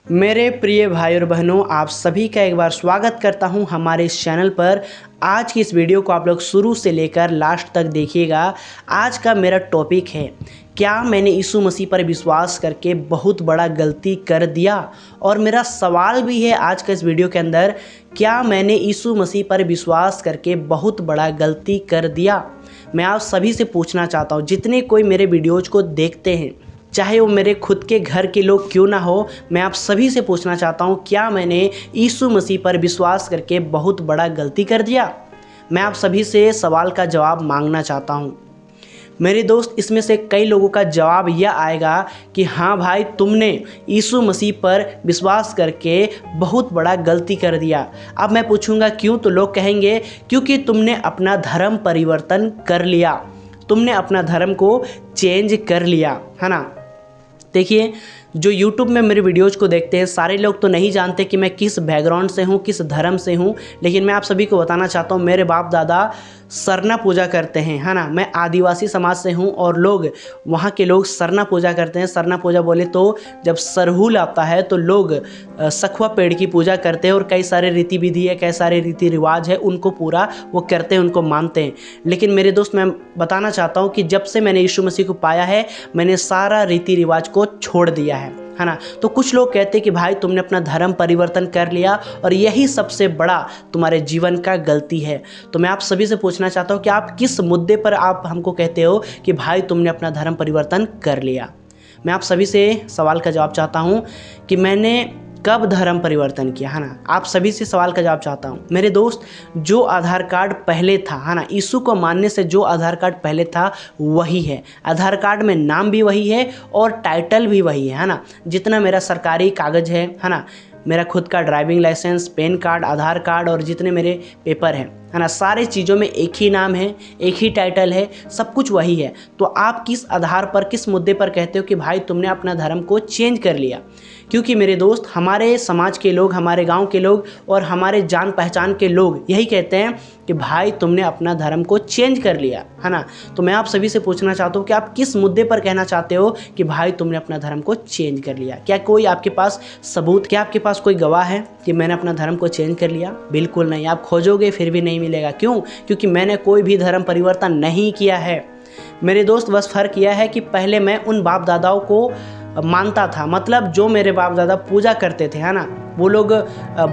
मेरे प्रिय भाई और बहनों, आप सभी का एक बार स्वागत करता हूं हमारे इस चैनल पर। आज की इस वीडियो को आप लोग शुरू से लेकर लास्ट तक देखिएगा। आज का मेरा टॉपिक है, क्या मैंने यीशु मसीह पर विश्वास करके बहुत बड़ा गलती कर दिया। और मेरा सवाल भी है आज का इस वीडियो के अंदर, क्या मैंने यीशु मसीह पर विश्वास करके बहुत बड़ा गलती कर दिया। मैं आप सभी से पूछना चाहता हूँ, जितने कोई मेरे वीडियोज़ को देखते हैं, चाहे वो मेरे खुद के घर के लोग क्यों ना हो, मैं आप सभी से पूछना चाहता हूँ, क्या मैंने यीशु मसीह पर विश्वास करके बहुत बड़ा गलती कर दिया। मैं आप सभी से सवाल का जवाब मांगना चाहता हूँ। मेरे दोस्त, इसमें से कई लोगों का जवाब यह आएगा कि हाँ भाई, तुमने यीशु मसीह पर विश्वास करके बहुत बड़ा गलती कर दिया। अब मैं पूछूंगा क्यों, तो लोग कहेंगे क्योंकि तुमने अपना धर्म परिवर्तन कर लिया, तुमने अपना धर्म को चेंज कर लिया, है ना। देखिए, जो YouTube में मेरे वीडियोज़ को देखते हैं, सारे लोग तो नहीं जानते कि मैं किस बैकग्राउंड से हूँ, किस धर्म से हूँ, लेकिन मैं आप सभी को बताना चाहता हूँ, मेरे बाप दादा सरना पूजा करते हैं, है ना। मैं आदिवासी समाज से हूँ और लोग, वहाँ के लोग सरना पूजा करते हैं। सरना पूजा बोले तो जब सरहुल आता है तो लोग सखुआ पेड़ की पूजा करते हैं और कई सारे रीति विधि है, कई सारे रीति रिवाज है, उनको पूरा वो करते हैं, उनको मानते हैं। लेकिन मेरे दोस्त, मैं बताना चाहता हूँ कि जब से मैंने यीशु मसीह को पाया है, मैंने सारा रीति रिवाज को छोड़ दिया है ना। तो कुछ लोग कहते हैं कि भाई, तुमने अपना धर्म परिवर्तन कर लिया और यही सबसे बड़ा तुम्हारे जीवन का गलती है। तो मैं आप सभी से पूछना चाहता हूँ कि आप किस मुद्दे पर आप हमको कहते हो कि भाई तुमने अपना धर्म परिवर्तन कर लिया। मैं आप सभी से सवाल का जवाब चाहता हूँ कि मैंने कब धर्म परिवर्तन किया, है ना। आप सभी से सवाल का जवाब चाहता हूँ। मेरे दोस्त, जो आधार कार्ड पहले था, है ना, यीशु को मानने से जो आधार कार्ड पहले था वही है। आधार कार्ड में नाम भी वही है और टाइटल भी वही है ना। जितना मेरा सरकारी कागज़ है ना, मेरा खुद का ड्राइविंग लाइसेंस, पैन कार्ड, आधार कार्ड और जितने मेरे पेपर हैं, है ना, सारे चीज़ों में एक ही नाम है, एक ही टाइटल है, सब कुछ वही है। तो आप किस आधार पर, किस मुद्दे पर कहते हो कि भाई तुमने अपना धर्म को चेंज कर लिया। क्योंकि मेरे दोस्त, हमारे समाज के लोग, हमारे गांव के लोग और हमारे जान पहचान के लोग यही कहते हैं कि भाई तुमने अपना धर्म को चेंज कर लिया, है ना। तो मैं आप सभी से पूछना चाहता हूँ कि आप किस मुद्दे पर कहना चाहते हो कि भाई तुमने अपना धर्म को चेंज कर लिया। क्या कोई आपके पास सबूत, क्या आपके पास कोई गवाह है कि मैंने अपना धर्म को चेंज कर लिया? बिल्कुल नहीं। आप खोजोगे फिर भी नहीं मिलेगा। क्यों? क्योंकि मैंने कोई भी धर्म परिवर्तन नहीं किया है मेरे दोस्त। बस फ़र्क यह है कि पहले मैं उन बाप दादाओं को मानता था, मतलब जो मेरे बाप दादा पूजा करते थे, है ना, वो लोग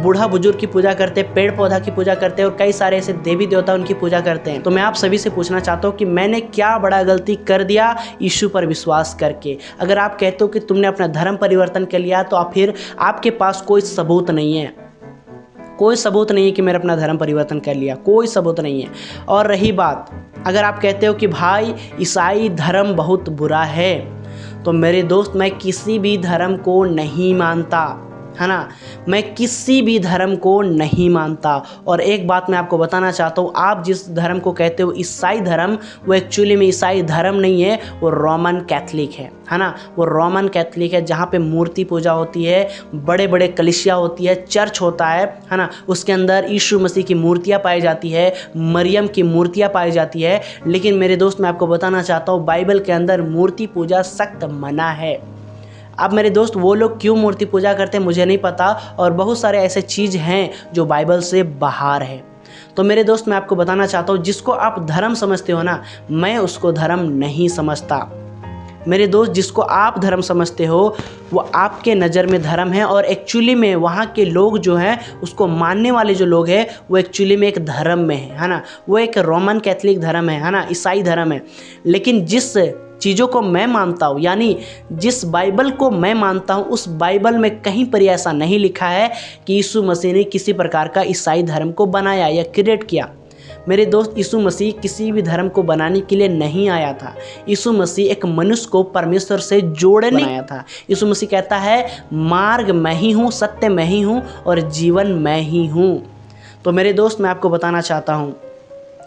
बूढ़ा बुजुर्ग की पूजा करते, पेड़ पौधा की पूजा करते और कई सारे ऐसे देवी देवता उनकी पूजा करते हैं। तो मैं आप सभी से पूछना चाहता हूँ कि मैंने क्या बड़ा गलती कर दिया यीशु पर विश्वास करके। अगर आप कहते हो कि तुमने अपना धर्म परिवर्तन कर लिया, तो आप फिर आपके पास कोई सबूत नहीं है, कोई सबूत नहीं है कि मैंने अपना धर्म परिवर्तन कर लिया, कोई सबूत नहीं है। और रही बात, अगर आप कहते हो कि भाई ईसाई धर्म बहुत बुरा है, तो मेरे दोस्त, मैं किसी भी धर्म को नहीं मानता, है ना। मैं किसी भी धर्म को नहीं मानता। और एक बात मैं आपको बताना चाहता हूँ, आप जिस धर्म को कहते हो ईसाई धर्म, वो एक्चुअली में ईसाई धर्म नहीं है, वो रोमन कैथलिक है ना। वो रोमन कैथलिक है, जहाँ पे मूर्ति पूजा होती है, बड़े बड़े कलीसिया होती है, चर्च होता है ना। उसके अंदर यीशु मसीह की मूर्तियाँ पाई जाती है, मरियम की मूर्तियाँ पाई जाती है। लेकिन मेरे दोस्त, मैं आपको बताना चाहता हूँ, बाइबल के अंदर मूर्ति पूजा सख्त मना है। अब मेरे दोस्त, वो लोग क्यों मूर्ति पूजा करते हैं मुझे नहीं पता, और बहुत सारे ऐसे चीज़ हैं जो बाइबल से बाहर है। तो मेरे दोस्त, मैं आपको बताना चाहता हूँ, जिसको आप धर्म समझते हो ना, मैं उसको धर्म नहीं समझता। मेरे दोस्त, जिसको आप धर्म समझते हो वो आपके नज़र में धर्म है, और एक्चुअली में वहाँ के लोग जो हैं, उसको मानने वाले जो लोग हैं, वो एक्चुअली में एक धर्म में है ना। वो एक रोमन कैथलिक धर्म है ना, ईसाई धर्म है। लेकिन जिस चीज़ों को मैं मानता हूँ, यानी जिस बाइबल को मैं मानता हूँ, उस बाइबल में कहीं पर ऐसा नहीं लिखा है कि यीशु मसीह ने किसी प्रकार का ईसाई धर्म को बनाया या क्रिएट किया। मेरे दोस्त, यीशु मसीह किसी भी धर्म को बनाने के लिए नहीं आया था। यीशु मसीह एक मनुष्य को परमेश्वर से जोड़ने आया था। यीशु मसीह कहता है, मार्ग मैं ही हूँ, सत्य मैं ही हूँ और जीवन मैं ही हूँ। तो मेरे दोस्त, मैं आपको बताना चाहता हूँ,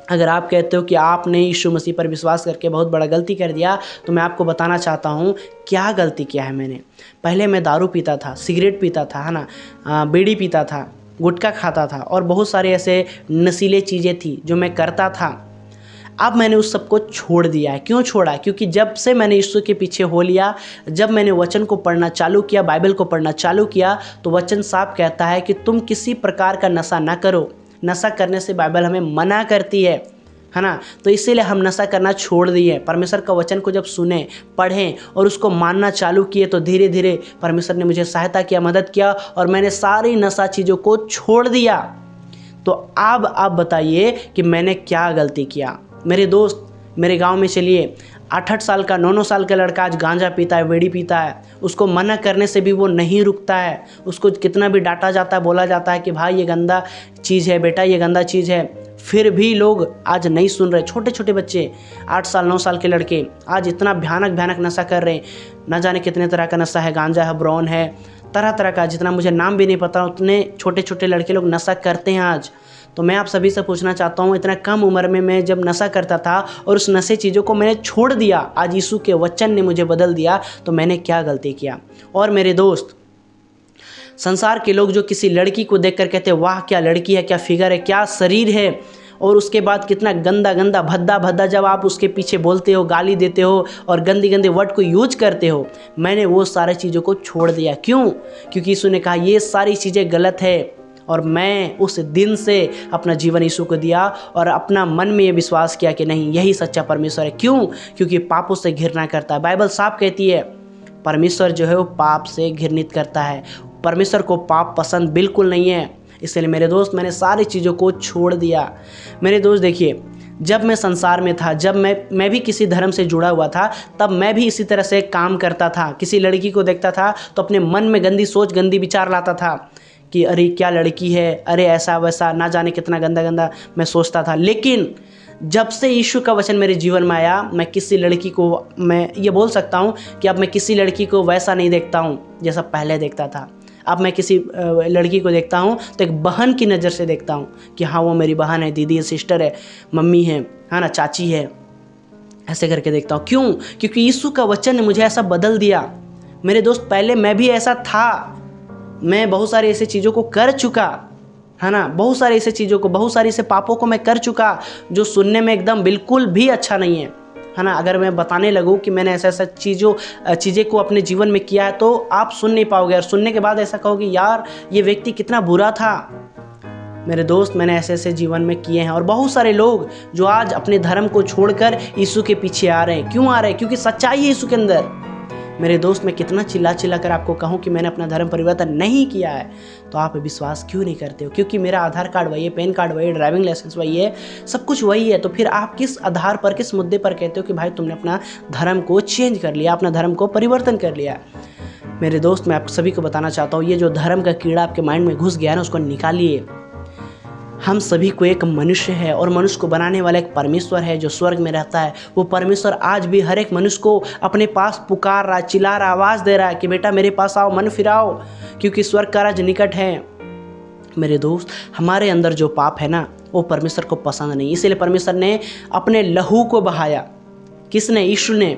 अगर आप कहते हो कि आपने यीशु मसीह पर विश्वास करके बहुत बड़ा गलती कर दिया, तो मैं आपको बताना चाहता हूँ क्या गलती किया है मैंने। पहले मैं दारू पीता था, सिगरेट पीता था, है ना, बीड़ी पीता था, गुटखा खाता था और बहुत सारे ऐसे नशीले चीज़ें थी जो मैं करता था। अब मैंने उस सब को छोड़ दिया है। क्यों छोड़ा? क्योंकि जब से मैंने यीशु के पीछे हो लिया, जब मैंने वचन को पढ़ना चालू किया, बाइबल को पढ़ना चालू किया, तो वचन साफ कहता है कि तुम किसी प्रकार का नशा ना करो। नशा करने से बाइबल हमें मना करती है ना। तो इसीलिए हम नशा करना छोड़ दिए। परमेश्वर का वचन को जब सुने, पढ़ें और उसको मानना चालू किए, तो धीरे धीरे परमेश्वर ने मुझे सहायता किया, मदद किया और मैंने सारी नशा चीज़ों को छोड़ दिया। तो अब आप बताइए कि मैंने क्या गलती किया। मेरे दोस्त, मेरे गांव में चलिए 8-8 साल का, 9-9 साल का लड़का आज गांजा पीता है, बीड़ी पीता है। उसको मना करने से भी वो नहीं रुकता है। उसको कितना भी डांटा जाता है, बोला जाता है कि भाई ये गंदा चीज़ है, बेटा ये गंदा चीज़ है, फिर भी लोग आज नहीं सुन रहे। छोटे छोटे बच्चे, 8 साल 9 साल के लड़के आज इतना भयानक भयानक नशा कर रहे हैं। न जाने कितने तरह का नशा है, गांजा है, ब्राउन है, तरह तरह का, जितना मुझे नाम भी नहीं पता, उतने छोटे छोटे लड़के लोग नशा करते हैं आज। तो मैं आप सभी से पूछना चाहता हूँ, इतना कम उम्र में मैं जब नशा करता था और उस नशे चीज़ों को मैंने छोड़ दिया, आज यीशु के वचन ने मुझे बदल दिया, तो मैंने क्या गलती किया। और मेरे दोस्त, संसार के लोग जो किसी लड़की को देखकर कहते हैं वाह क्या लड़की है, क्या फिगर है, क्या शरीर है, और उसके बाद कितना गंदा गंदा भद्दा भद्दा जब आप उसके पीछे बोलते हो, गाली देते हो और गंदी गंदे वर्ड को यूज करते हो, मैंने वो सारी चीज़ों को छोड़ दिया। क्यों? क्योंकि यीशु ने कहा ये सारी चीज़ें गलत है। और मैं उस दिन से अपना जीवन यीशु को दिया और अपना मन में ये विश्वास किया कि नहीं, यही सच्चा परमेश्वर है। क्यों? क्योंकि पापों से घृणा करता है। बाइबल साफ कहती है परमेश्वर जो है वो पाप से घृणित करता है। परमेश्वर को पाप पसंद बिल्कुल नहीं है। इसलिए मेरे दोस्त, मैंने सारी चीज़ों को छोड़ दिया। मेरे दोस्त देखिए, जब मैं संसार में था, जब मैं भी किसी धर्म से जुड़ा हुआ था, तब मैं भी इसी तरह से काम करता था। किसी लड़की को देखता था तो अपने मन में गंदी सोच, गंदी विचार लाता था कि अरे क्या लड़की है, अरे ऐसा वैसा, ना जाने कितना गंदा गंदा मैं सोचता था। लेकिन जब से यीशु का वचन मेरे जीवन में आया, मैं किसी लड़की को, मैं ये बोल सकता हूँ कि अब मैं किसी लड़की को वैसा नहीं देखता हूँ जैसा पहले देखता था। अब मैं किसी लड़की को देखता हूँ तो एक बहन की नज़र से देखता हूँ कि हाँ वो मेरी बहन है, दीदी है, सिस्टर है, मम्मी है ना, चाची है, ऐसे करके देखता हूँ। क्यों? क्योंकि यीशु का वचन ने मुझे ऐसा बदल दिया। मेरे दोस्त, पहले मैं भी ऐसा था। मैं बहुत सारी ऐसी चीज़ों को कर चुका है ना, बहुत सारी ऐसी चीज़ों को, बहुत सारी ऐसे पापों को मैं कर चुका जो सुनने में एकदम बिल्कुल भी अच्छा नहीं है ना। अगर मैं बताने लगूँ कि मैंने ऐसा चीज़ें को अपने जीवन में किया है तो आप सुन नहीं पाओगे, और सुनने के बाद ऐसा कहोगे यार ये व्यक्ति कितना बुरा था। मेरे दोस्त, मैंने ऐसे ऐसे जीवन में किए हैं। और बहुत सारे लोग जो आज अपने धर्म को छोड़कर यीशु के पीछे आ रहे हैं। क्यों आ रहे हैं? क्योंकि सच्चाई है यीशु के अंदर। मेरे दोस्त, मैं कितना चिल्ला चिल्ला कर आपको कहूँ कि मैंने अपना धर्म परिवर्तन नहीं किया है, तो आप विश्वास क्यों नहीं करते हो? क्योंकि मेरा आधार कार्ड वही है, पैन कार्ड वही है, ड्राइविंग लाइसेंस वही है, सब कुछ वही है। तो फिर आप किस आधार पर, किस मुद्दे पर कहते हो कि भाई तुमने अपना धर्म को चेंज कर लिया, अपना धर्म को परिवर्तन कर लिया? मेरे दोस्त, मैं आप सभी को बताना चाहता हूँ, ये जो धर्म का कीड़ा आपके माइंड में घुस गया है ना, उसको निकालिए। हम सभी को एक मनुष्य है और मनुष्य को बनाने वाला एक परमेश्वर है जो स्वर्ग में रहता है। वो परमेश्वर आज भी हर एक मनुष्य को अपने पास पुकार रहा, चिल्ला रहा, आवाज़ दे रहा है कि बेटा मेरे पास आओ, मन फिराओ, क्योंकि स्वर्ग का राज निकट है। मेरे दोस्त, हमारे अंदर जो पाप है ना, वो परमेश्वर को पसंद नहीं। इसीलिए परमेश्वर ने अपने लहू को बहाया। किसने? यीशु ने।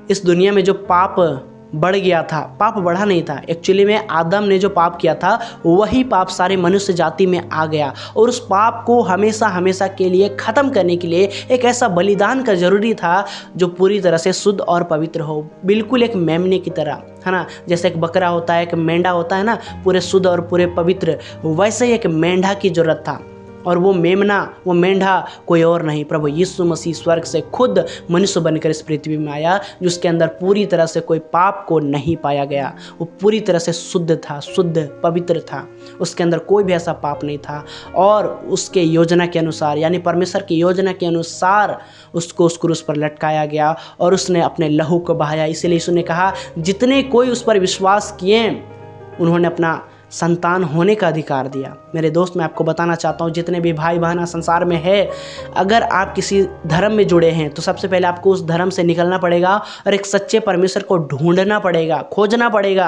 इस दुनिया में जो पाप बढ़ गया था, पाप बढ़ा नहीं था, एक्चुअली में आदम ने जो पाप किया था वही पाप सारे मनुष्य जाति में आ गया, और उस पाप को हमेशा हमेशा के लिए ख़त्म करने के लिए एक ऐसा बलिदान का ज़रूरी था जो पूरी तरह से शुद्ध और पवित्र हो, बिल्कुल एक मेमने की तरह, है ना। जैसे एक बकरा होता है, एक मेंढा होता है ना, पूरे शुद्ध और पूरे पवित्र, वैसे ही एक मेंढा की ज़रूरत था। और वो मेमना, वो मेंढा कोई और नहीं, प्रभु यीशु मसीह स्वर्ग से खुद मनुष्य बनकर इस पृथ्वी में आया, जिसके अंदर पूरी तरह से कोई पाप को नहीं पाया गया। वो पूरी तरह से शुद्ध था, शुद्ध पवित्र था, उसके अंदर कोई भी ऐसा पाप नहीं था। और उसके योजना के अनुसार, यानी परमेश्वर की योजना के अनुसार उसको उस क्रूस पर लटकाया गया और उसने अपने लहू को बहाया। इसीलिए यीशु ने कहा जितने कोई उस पर विश्वास किए उन्होंने अपना संतान होने का अधिकार दिया। मेरे दोस्त, मैं आपको बताना चाहता हूँ, जितने भी भाई बहन संसार में है, अगर आप किसी धर्म में जुड़े हैं तो सबसे पहले आपको उस धर्म से निकलना पड़ेगा और एक सच्चे परमेश्वर को ढूंढना पड़ेगा, खोजना पड़ेगा।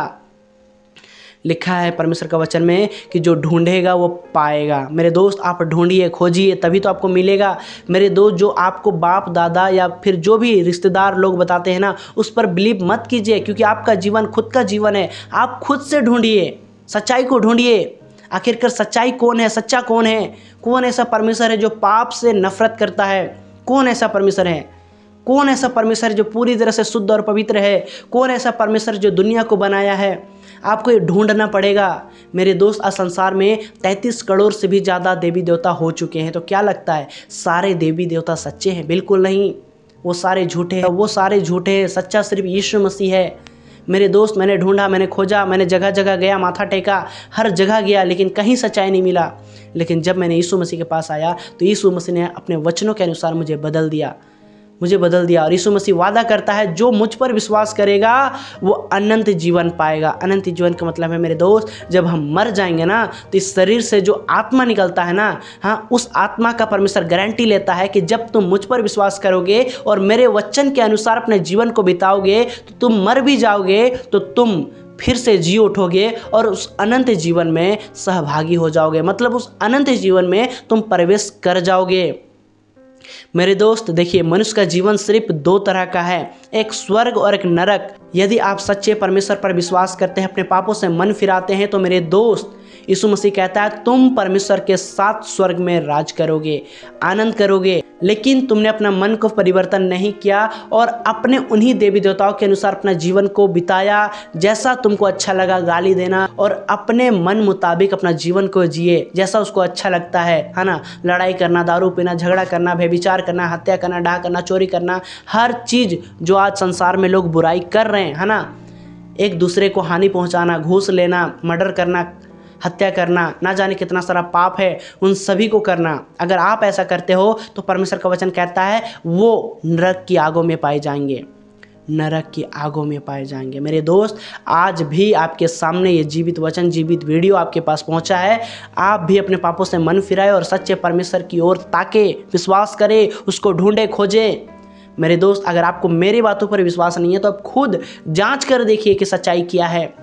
लिखा है परमेश्वर का वचन में कि जो ढूंढेगा वो पाएगा। मेरे दोस्त, आप ढूंढिए, खोजिए, तभी तो आपको मिलेगा। मेरे दोस्त, जो आपको बाप दादा या फिर जो भी रिश्तेदार लोग बताते हैं ना, उस पर बिलीव मत कीजिए, क्योंकि आपका जीवन खुद का जीवन है। आप खुद से ढूंढिए, सच्चाई को ढूंढिए। आखिरकार सच्चाई कौन है? सच्चा कौन है? कौन ऐसा परमेश्वर है जो पाप से नफरत करता है, कौन ऐसा परमेश्वर है? कौन ऐसा परमेश्वर जो पूरी तरह से शुद्ध और पवित्र है? कौन ऐसा परमेश्वर जो दुनिया को बनाया है? आपको ये ढूंढना पड़ेगा। मेरे दोस्त, आज संसार में 33 करोड़ से भी ज़्यादा देवी देवता हो चुके हैं। तो क्या लगता है सारे देवी देवता सच्चे हैं? बिल्कुल नहीं, वो सारे झूठे हैं, वो सारे झूठे हैं। सच्चा सिर्फ यीशु मसीह है। मेरे दोस्त, मैंने ढूंढा, मैंने खोजा, मैंने जगह जगह गया, माथा टेका, हर जगह गया, लेकिन कहीं सच्चाई नहीं मिला। लेकिन जब मैंने यीशु मसीह के पास आया तो यीशु मसीह ने अपने वचनों के अनुसार मुझे बदल दिया। और यीशु मसीह वादा करता है जो मुझ पर विश्वास करेगा वो अनंत जीवन पाएगा। अनंत जीवन का मतलब है मेरे दोस्त, जब हम मर जाएंगे ना तो इस शरीर से जो आत्मा निकलता है ना, हाँ, उस आत्मा का परमेश्वर गारंटी लेता है कि जब तुम मुझ पर विश्वास करोगे और मेरे वचन के अनुसार अपने जीवन को बिताओगे तो तुम मर भी जाओगे तो तुम फिर से जी उठोगे और उस अनंत जीवन में सहभागी हो जाओगे। मतलब उस अनंत जीवन में तुम प्रवेश कर जाओगे। मेरे दोस्त देखिए, मनुष्य का जीवन सिर्फ 2 तरह का है, एक स्वर्ग और एक नरक। यदि आप सच्चे परमेश्वर पर विश्वास करते हैं, अपने पापों से मन फिराते हैं, तो मेरे दोस्त यीशु मसीह कहता है तुम परमेश्वर के साथ स्वर्ग में राज करोगे, आनंद करोगे। लेकिन तुमने अपना मन को परिवर्तन नहीं किया और अपने उन्हीं देवी देवताओं के अनुसार अपना जीवन को बिताया, जैसा तुमको अच्छा लगा गाली देना और अपने मन मुताबिक अपना जीवन को जिए जैसा उसको अच्छा लगता है ना। लड़ाई करना, दारू पीना, झगड़ा करना, व्यभिचार करना, हत्या करना, डाह करना, चोरी करना, हर चीज़ जो आज संसार में लोग बुराई कर रहे हैं, है ना। एक दूसरे को हानि पहुंचाना, घूस लेना, मर्डर करना, हत्या करना, ना जाने कितना सारा पाप है, उन सभी को करना। अगर आप ऐसा करते हो तो परमेश्वर का वचन कहता है वो नरक की आगों में पाए जाएंगे, नरक की आगों में पाए जाएंगे। मेरे दोस्त, आज भी आपके सामने ये जीवित वचन, जीवित वीडियो आपके पास पहुंचा है। आप भी अपने पापों से मन फिराए और सच्चे परमेश्वर की ओर ताके, विश्वास करें, उसको ढूंढे, खोजे। मेरे दोस्त, अगर आपको मेरी बातों पर विश्वास नहीं है तो आप खुद जांच कर देखिए कि सच्चाई क्या है,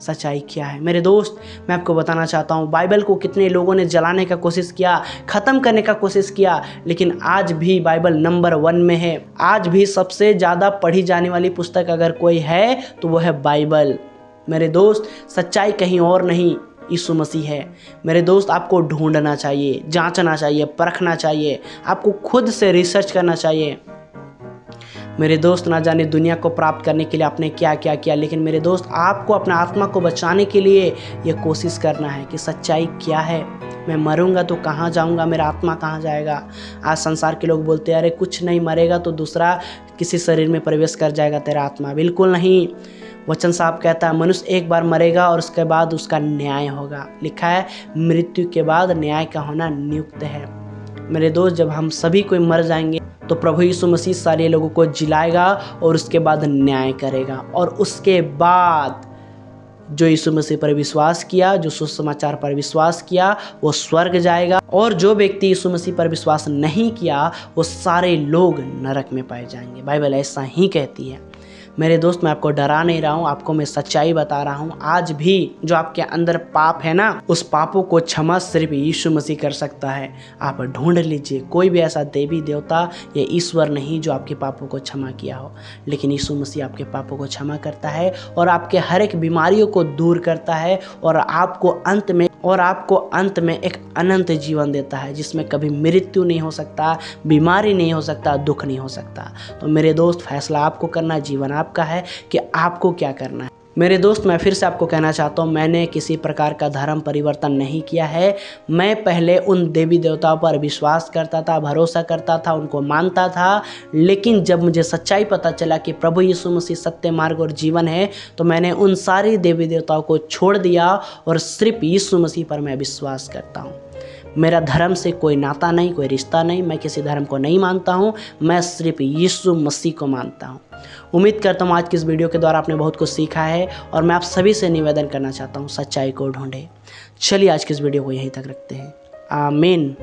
सच्चाई क्या है। मेरे दोस्त, मैं आपको बताना चाहता हूँ, बाइबल को कितने लोगों ने जलाने का कोशिश किया, ख़त्म करने का कोशिश किया, लेकिन आज भी बाइबल नंबर 1 में है। आज भी सबसे ज़्यादा पढ़ी जाने वाली पुस्तक अगर कोई है तो वो है बाइबल। मेरे दोस्त, सच्चाई कहीं और नहीं, यीशु मसीह है। मेरे दोस्त, आपको ढूंढना चाहिए, जांचना चाहिए, परखना चाहिए, आपको खुद से रिसर्च करना चाहिए। मेरे दोस्त, ना जाने दुनिया को प्राप्त करने के लिए आपने क्या क्या किया, लेकिन मेरे दोस्त, आपको अपना आत्मा को बचाने के लिए ये कोशिश करना है कि सच्चाई क्या है। मैं मरूंगा तो कहाँ जाऊंगा, मेरा आत्मा कहाँ जाएगा। आज संसार के लोग बोलते हैं अरे कुछ नहीं, मरेगा तो दूसरा किसी शरीर में प्रवेश कर जाएगा तेरा आत्मा। बिल्कुल नहीं, वचन साहब कहता है मनुष्य एक बार मरेगा और उसके बाद उसका न्याय होगा। लिखा है मृत्यु के बाद न्याय का होना नियुक्त है। मेरे दोस्त, जब हम सभी कोई मर जाएंगे तो प्रभु यीशु मसीह सारे लोगों को जिलाएगा और उसके बाद न्याय करेगा। और उसके बाद जो यीशु मसीह पर विश्वास किया, जो सुसमाचार पर विश्वास किया, वो स्वर्ग जाएगा। और जो व्यक्ति यीशु मसीह पर विश्वास नहीं किया वो सारे लोग नरक में पाए जाएंगे। बाइबल ऐसा ही कहती है। मेरे दोस्त, मैं आपको डरा नहीं रहा हूँ, आपको मैं सच्चाई बता रहा हूँ। आज भी जो आपके अंदर पाप है ना, उस पापों को क्षमा सिर्फ यीशु मसीह कर सकता है। आप ढूंढ लीजिए, कोई भी ऐसा देवी देवता या ईश्वर नहीं जो आपके पापों को क्षमा किया हो, लेकिन यीशु मसीह आपके पापों को क्षमा करता है और आपके हर एक बीमारियों को दूर करता है और आपको अंत में एक अनंत जीवन देता है जिसमें कभी मृत्यु नहीं हो सकता, बीमारी नहीं हो सकता, दुख नहीं हो सकता। तो मेरे दोस्त, फैसला आपको करना, जीवन आपका है कि आपको क्या करना है। मेरे दोस्त, मैं फिर से आपको कहना चाहता हूँ, मैंने किसी प्रकार का धर्म परिवर्तन नहीं किया है। मैं पहले उन देवी देवताओं पर विश्वास करता था, भरोसा करता था, उनको मानता था, लेकिन जब मुझे सच्चाई पता चला कि प्रभु यीशु मसीह सत्य, मार्ग और जीवन है, तो मैंने उन सारी देवी देवताओं को छोड़ दिया और सिर्फ यीशु मसीह पर मैं विश्वास करता हूँ। मेरा धर्म से कोई नाता नहीं, कोई रिश्ता नहीं, मैं किसी धर्म को नहीं मानता हूँ, मैं सिर्फ यीशु मसीह को मानता हूँ। उम्मीद करता हूँ आज की इस वीडियो के द्वारा आपने बहुत कुछ सीखा है और मैं आप सभी से निवेदन करना चाहता हूँ, सच्चाई को ढूंढे। चलिए आज की इस वीडियो को यहीं तक रखते हैं। आमीन।